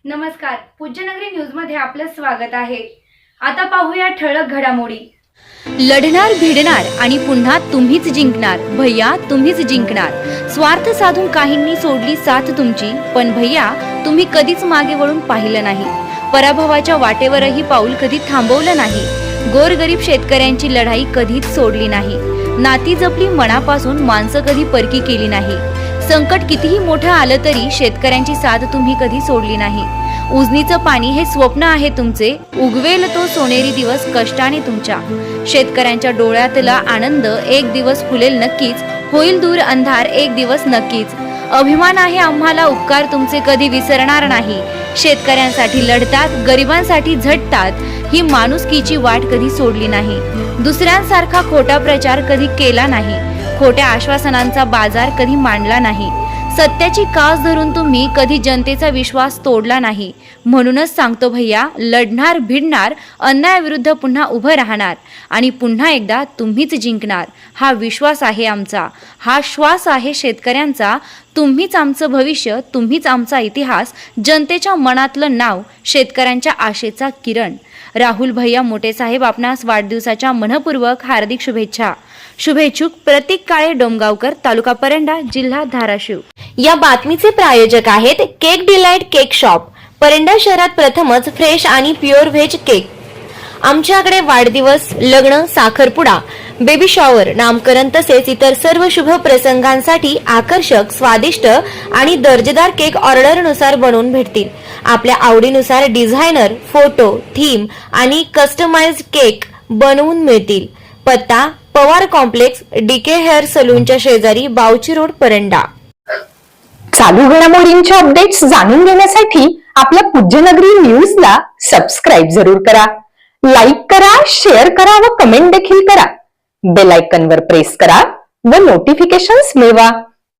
नमस्कार, पूज्यनगरी न्यूज मध्ये आपलं स्वागत आहे। आता पाहूया ठळक घडामोडी। लढणार भिडणार आणि पुन्हा तुम्हीच जिंकणार भैया, तुम्हीच जिंकणार। स्वार्थ साधून काहींनी सोडली साथ तुमची, पण भैया तुम्ही कधीच मागे वळून पाहिलं नाही। पराभवाच्या वाटेवरही पाऊल कधी थांबवलं नाही। गोरगरीब शेतकऱ्यांची लढाई कधीच सोडली नाही। नाती जपली मनापासून, माणसं कधी परकी केली नाही। संकट कितीही मोठं आलं तरी शेतकऱ्यांची साथ तुम्ही कधी सोडली नाही। उजनीचं पाणी हे स्वप्न आहे तुमचे, उगवेल तो सोनेरी दिवस कष्टाने तुमच्या। शेतकऱ्यांच्या डोळ्यातला आनंद एक दिवस फुलेल नक्कीच, होईल दूर अंधार एक दिवस नक्कीच। अभिमान आहे आम्हाला, उपकार तुमचे कधी विसरणार नाही। शेतकऱ्यांसाठी लढतात, गरिबांसाठी झटतात, ही माणुसकीची वाट कधी सोडली नाही। दुसऱ्यांसारखा खोटा प्रचार कधी केला नाही। खोट्या आश्वासनांचा बाजार कधी मांडला नाही। सत्याची कास धरून तुम्ही कधी जनतेचा विश्वास तोडला नाही। म्हणूनच सांगतो भैया, लढणार भिडणार, अन्यायाविरुद्ध पुन्हा उभं राहणार आणि पुन्हा एकदा तुम्हीच जिंकणार। हा विश्वास आहे आमचा, हा श्वास आहे शेतकऱ्यांचा। तुम्हीच आमचं भविष्य, तुम्हीच आमचा इतिहास, जनतेच्या मनातलं नाव, शेतकऱ्यांच्या आशेचा किरण। राहुल भैया मोठे साहेब आपणास वाढदिवसाच्या मनपूर्वक हार्दिक शुभेच्छा। शुभेच्छुक प्रतीक काळे डोमगावकर, तालुका परंडा, जिल्हा धाराशिव। या बातमीचे प्रायोजक आहेत cake delight cake shop, Paranda शहरात प्रथमच फ्रेश आणि प्युअर व्हेज केक। आमच्याकडे वाढदिवस, लग्न, साखरपुडा, बेबी शॉवर, नामकरण तसेच इतर सर्व शुभ प्रसंगांसाठी आकर्षक, स्वादिष्ट आणि दर्जेदार केक ऑर्डरनुसार बनवून भेटतील। आपल्या आवडीनुसार डिझायनर, फोटो, थीम आणि कस्टमाइज्ड केक बनवून मिळतील। पत्ता पवार कॉम्प्लेक्स, डीके हेअर सलूनच्या शेजारी, बावची रोड, परंडा। चालू घडामोडींचे अपडेट्स जाणून घेण्यासाठी आपल्या पूज्यनगरी न्यूजला सबस्क्राईब जरूर करा, लाईक करा, शेअर करा व कमेंट देखील करा। बेल आयकॉनवर प्रेस करा व नोटिफिकेशन्स मिळवा।